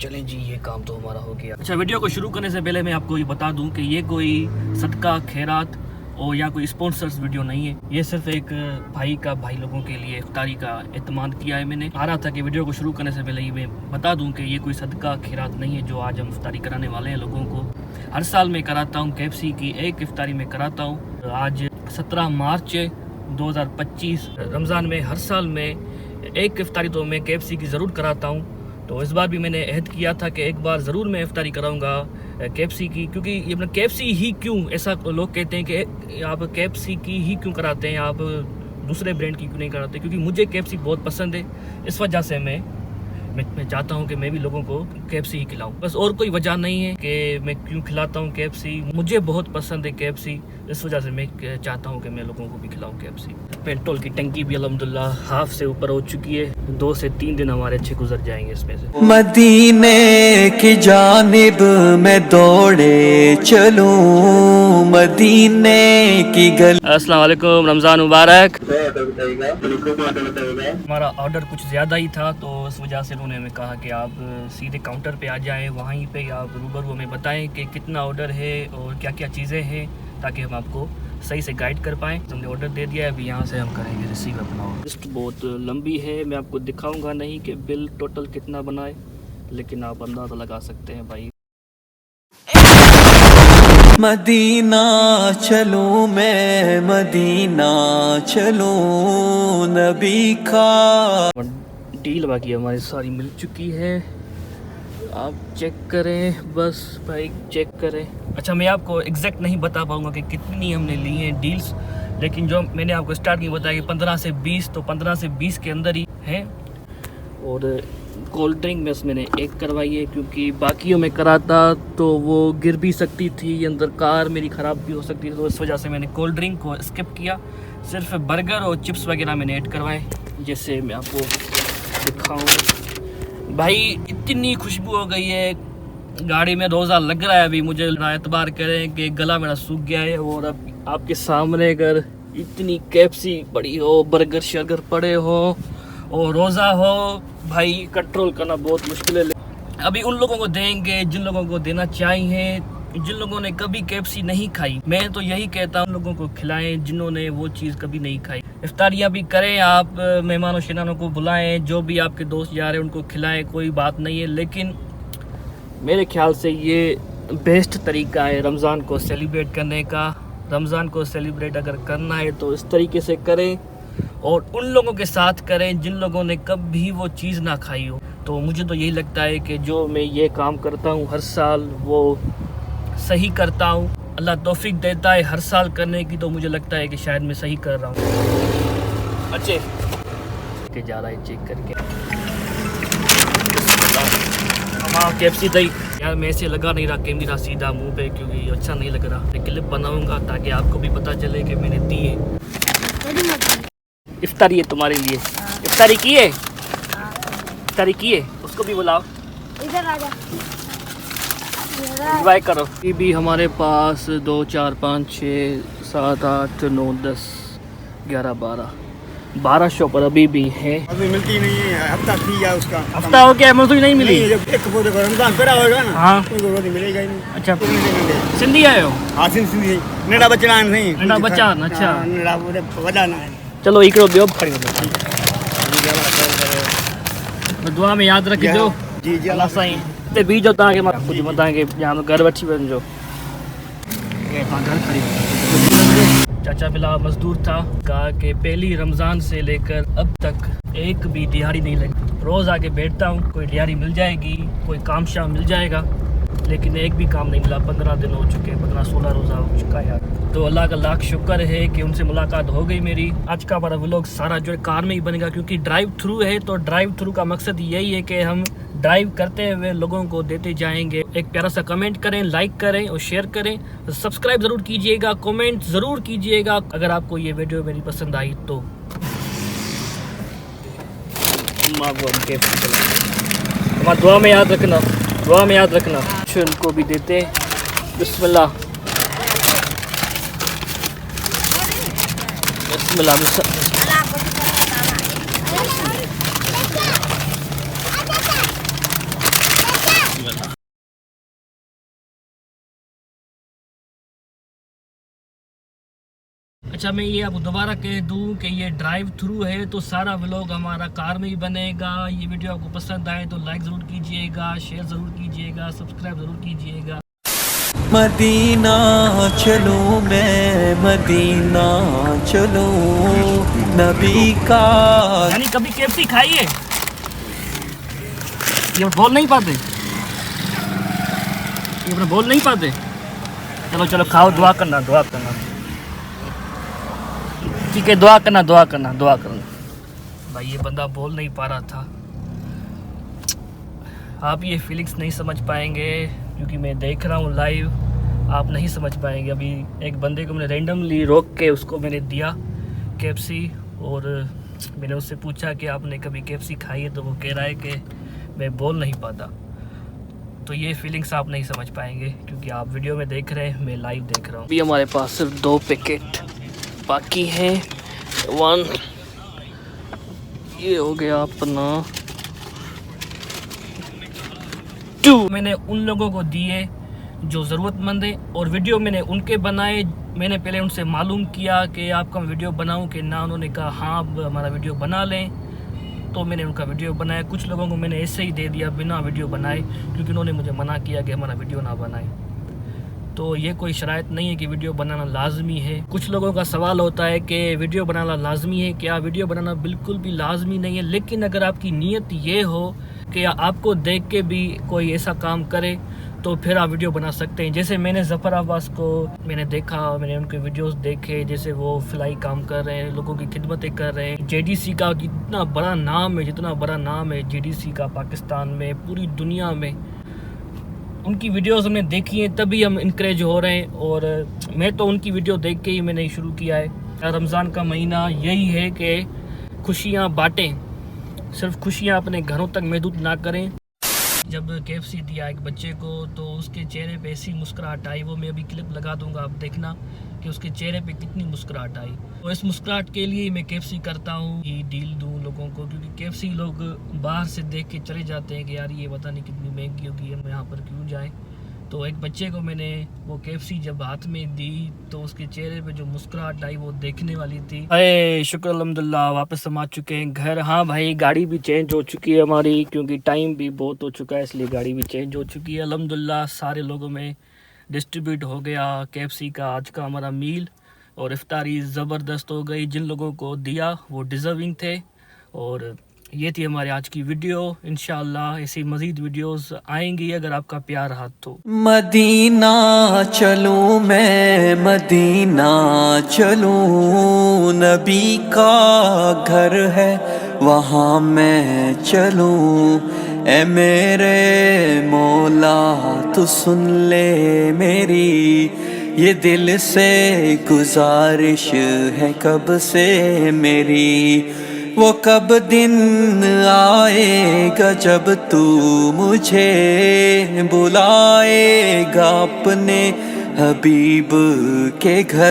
चलें जी, ये काम तो हमारा हो गया। अच्छा, वीडियो को शुरू करने से पहले मैं आपको ये बता दूं कि ये कोई सदका खैरात और या कोई स्पॉन्सर्स वीडियो नहीं है। ये सिर्फ एक भाई लोगों के लिए इफ्तारी का एहतमाम किया है मैंने। आ रहा था कि वीडियो को शुरू करने से पहले ही मैं बता दूं कि ये कोई सदका खैरात नहीं है जो आज हम इफ्तारी कराने वाले हैं लोगों को। हर साल मैं कराता हूँ KFC की एक इफ्तारी में कराता हूँ। आज 17 मार्च 2025 रमज़ान में हर साल में एक इफ्तारी तो मैं KFC की ज़रूर कराता हूँ। तो इस बार भी मैंने अहद किया था कि एक बार ज़रूर मैं इफ्तारी कराऊंगा KFC की, क्योंकि ये अपना KFC ही क्यों, ऐसा लोग कहते हैं कि आप KFC की ही क्यों कराते हैं, आप दूसरे ब्रांड की क्यों नहीं कराते। क्योंकि मुझे KFC बहुत पसंद है, इस वजह से मैं चाहता हूं कि मैं भी लोगों को KFC ही खिलाऊं। बस और कोई वजह नहीं है कि मैं क्यों खिलाता हूं KFC। मुझे बहुत पसंद है KFC, इस वजह से मैं चाहता हूं कि मैं लोगों को भी खिलाऊं KFC। पेट्रोल की टंकी भी अल्हम्दुलिल्लाह हाफ से ऊपर हो चुकी है। 2 से 3 दिन हमारे अच्छे गुजर जाएंगे इसमें से। मदीने की जानिब में दौड़े चलूं, मदीने की गली। अस्सलाम वालेकुम, रमज़ान मुबारक। हमारा ऑर्डर कुछ ज़्यादा ही था, तो इस वजह से उन्होंने हमें कहा कि आप सीधे काउंटर पे आ जाएं, वहीं पे आप रूबरू हमें बताएं कि कितना ऑर्डर है और क्या क्या चीज़ें हैं, ताकि हम आपको सही से गाइड कर पाएँ। हमने ऑर्डर दे दिया है, अभी यहाँ से हम करेंगे रिसीव अपना ऑर्डर। लिस्ट बहुत लंबी है, मैं आपको दिखाऊँगा नहीं कि बिल टोटल कितना बनाए, लेकिन आप अंदाज़ा लगा सकते हैं भाई। मदीना चलूं मैं, मदीना चलूं, नबी का। डील बाकी हमारी सारी मिल चुकी है, आप चेक करें, बस भाई चेक करें। अच्छा, मैं आपको एग्जैक्ट नहीं बता पाऊँगा कि कितनी हमने ली हैं डील्स, लेकिन जो मैंने आपको स्टार्टिंग में बताया कि 15 से 20, तो 15 से 20 के अंदर ही हैं। और कोल्ड ड्रिंक बस मैंने एक करवाई है, क्योंकि बाकियों में कराता तो वो गिर भी सकती थी, अंदर कार मेरी ख़राब भी हो सकती थी, तो इस वजह से मैंने कोल्ड ड्रिंक को स्किप किया। सिर्फ बर्गर और चिप्स वगैरह मैंने ऐड करवाए। जैसे मैं आपको दिखाऊं भाई, इतनी खुशबू हो गई है, गाड़ी में रोज़ा लग रहा है। अभी मुझे एतबार करें कि गला मेरा सूख गया है, और अब आपके सामने अगर इतनी KFC पड़ी हो, बर्गर शर्गर पड़े हो और रोज़ा हो, भाई कंट्रोल करना बहुत मुश्किल है। अभी उन लोगों को देंगे जिन लोगों को देना चाहिए, जिन लोगों ने कभी KFC नहीं खाई। मैं तो यही कहता हूँ, लोगों को खिलाएं जिन्होंने वो चीज़ कभी नहीं खाई। इफ्तारियाँ भी करें, आप मेहमानों शनानों को बुलाएं, जो भी आपके दोस्त जा रहे हैं उनको खिलाएं, कोई बात नहीं है। लेकिन मेरे ख्याल से ये बेस्ट तरीका है रमज़ान को सेलिब्रेट करने का। रमज़ान को सेलिब्रेट अगर करना है तो इस तरीके से करें, और उन लोगों के साथ करें जिन लोगों ने कभी वो चीज़ ना खाई हो। तो मुझे तो यही लगता है कि जो मैं ये काम करता हूँ हर साल, वो सही करता हूँ। अल्लाह तौफीक देता है हर साल करने की, तो मुझे लगता है कि शायद मैं सही कर रहा हूँ। अच्छे के जा रहा है चेक करके। हाँ, KFC दही यार, मैं ऐसे लगा नहीं रहा कैमरा सीधा मुंह पे, क्योंकि अच्छा नहीं लग रहा। मैं क्लिप बनाऊंगा ताकि आपको भी पता चले कि मैंने दी है। इफ्तारी है तुम्हारे लिए। इफ्तारी की है, इफ्तारी की है, उसको भी बुलाओ, इधर आ जा, एंजॉय करो। ये भी हमारे पास 2 4 5 6 7 8 9 10 11 12 शॉपर अभी भी है। अभी मिलती नहीं है, हफ्ता थी या उसका हफ्ता हो गया, मुझे नहीं मिली। नहीं, जब एक पौधे पर रमजान पड़ा होगा ना, हाँ, उनको रोटी मिलेगा ही नहीं। अच्छा, तो नहीं सिंधी आए हो? हासिल सिंधी नेड़ा बचना नहीं, नेड़ा बचान, अच्छा। नेड़ा वो वजाना है। चलो हिकिड़ो ॿियो बि खणी वञो, दुआ में यादि रखिजो। जी जी, अल्लाह साईं हिते बीजो, तव्हांखे मां कुझु तव्हांखे या घर वठी वञिजो। तव्हां घर खड़ी वञो। चाचा बिला मजदूर था, कहा कि पहली रमज़ान से लेकर अब तक एक भी दिहाड़ी नहीं लगी। रोज़ आके बैठता हूँ, कोई दिहाड़ी मिल जाएगी, कोई काम शाम मिल जाएगा, लेकिन एक भी काम नहीं मिला। 15 दिन हो चुके, 15-16 रोज़ा हो चुका है यार। तो अल्लाह का लाख शुक्र है कि उनसे मुलाकात हो गई मेरी। आज का हमारा व्लॉग सारा जो है कार में ही बनेगा, क्योंकि ड्राइव थ्रू है, तो ड्राइव थ्रू का मकसद यही है कि हम ड्राइव करते हुए लोगों को देते जाएंगे। एक प्यारा सा कमेंट करें, लाइक करें और शेयर करें, सब्सक्राइब ज़रूर कीजिएगा, कमेंट ज़रूर कीजिएगा अगर आपको ये वीडियो मेरी पसंद आई तो। हमारा दुआ में याद रखना, दुआ में याद रखना। उनको भी देते, बिस्मिल्लाह बिस्मिल्लाह। अच्छा, मैं ये आपको दोबारा कह दूं कि ये ड्राइव थ्रू है, तो सारा व्लॉग हमारा कार में ही बनेगा। ये वीडियो आपको पसंद आए तो लाइक ज़रूर कीजिएगा, शेयर ज़रूर कीजिएगा, सब्सक्राइब ज़रूर कीजिएगा। मदीना चलूं मैं, मदीना चलूं नबी का। यानी कभी केएफसी खाई है? ये बोल नहीं पाते, ये अपने बोल नहीं पाते। चलो चलो खाओ, दुआ करना, दुआ करना, ठीक है, दुआ करना, दुआ करना, दुआ करना। भाई ये बंदा बोल नहीं पा रहा था। आप ये फीलिंग्स नहीं समझ पाएंगे क्योंकि मैं देख रहा हूँ लाइव, आप नहीं समझ पाएंगे। अभी एक बंदे को मैंने रैंडमली रोक के उसको मैंने दिया केएफसी, और मैंने उससे पूछा कि आपने कभी केएफसी खाई है, तो वो कह रहा है कि मैं बोल नहीं पाता। तो ये फीलिंग्स आप नहीं समझ पाएंगे क्योंकि आप वीडियो में देख रहे हैं, मैं लाइव देख रहा हूँ। अभी हमारे पास सिर्फ 2 पैकेट बाकी हैं। 1 ये हो गया अपना, 2 मैंने उन लोगों को दिए जो ज़रूरतमंद है, और वीडियो मैंने उनके बनाए। मैंने पहले उनसे मालूम किया कि आपका वीडियो बनाऊं कि ना, उन्होंने कहा हाँ अब हमारा वीडियो बना लें, तो मैंने उनका वीडियो बनाया। कुछ लोगों को मैंने ऐसे ही दे दिया बिना वीडियो बनाए, क्योंकि उन्होंने मुझे मना किया कि हमारा वीडियो ना बनाए। तो ये कोई शराइत नहीं है कि वीडियो बनाना लाजमी है। कुछ लोगों का सवाल होता है कि वीडियो बनाना लाजमी है क्या? वीडियो बनाना बिल्कुल भी लाजमी नहीं है, लेकिन अगर आपकी नीयत ये हो कि आपको देख के भी कोई ऐसा काम करे तो फिर आप वीडियो बना सकते हैं। जैसे मैंने ज़फ़र अब्बास को मैंने देखा, मैंने उनके वीडियोस देखे, जैसे वो फिलाई काम कर रहे हैं, लोगों की खिदमतें कर रहे हैं। जेडीसी का जितना बड़ा नाम है, जितना बड़ा नाम है जेडीसी का पाकिस्तान में, पूरी दुनिया में, उनकी वीडियोस हमने देखी हैं, तभी हम इनकरेज हो रहे हैं। और मैं तो उनकी वीडियो देख के ही मैंने शुरू किया है। रमज़ान का महीना यही है कि खुशियाँ बाँटें, सिर्फ खुशियाँ अपने घरों तक महदूद ना करें। जब केएफसी दिया एक बच्चे को, तो उसके चेहरे पे ऐसी मुस्कुराहट आई, वो मैं अभी क्लिप लगा दूंगा, आप देखना कि उसके चेहरे पे कितनी मुस्कुराहट आई। तो इस मुस्कुराहट के लिए मैं केएफसी करता हूँ, ये डील दूँ लोगों को, क्योंकि केएफसी लोग बाहर से देख के चले जाते हैं कि यार ये पता नहीं कितनी महंगी होगी, हम यहाँ पर क्यों जाएँ। तो एक बच्चे को मैंने वो केएफसी जब हाथ में दी तो उसके चेहरे पे जो मुस्कुराहट आई वो देखने वाली थी। अरे शुक्र अल्हम्दुलिल्लाह, वापस हम आ चुके हैं घर। हाँ भाई, गाड़ी भी चेंज हो चुकी है हमारी, क्योंकि टाइम भी बहुत हो चुका है, इसलिए गाड़ी भी चेंज हो चुकी है। अल्हम्दुलिल्लाह सारे लोगों में डिस्ट्रीब्यूट हो गया केएफसी का आज का हमारा मील, और इफ्तारी ज़बरदस्त हो गई। जिन लोगों को दिया वो डिज़र्विंग थे। और ये थी हमारी आज की वीडियो। इंशाअल्लाह ऐसी मज़ीद वीडियोस आएंगी अगर आपका प्यार रहा तो। मदीना चलूं मैं, मदीना चलूं नबी का घर है वहाँ मैं चलूं। ए मेरे मौला तू सुन ले मेरी, ये दिल से गुजारिश है कब से मेरी। वो कब दिन आएगा जब तू मुझे बुलाएगा अपने हबीब के घर।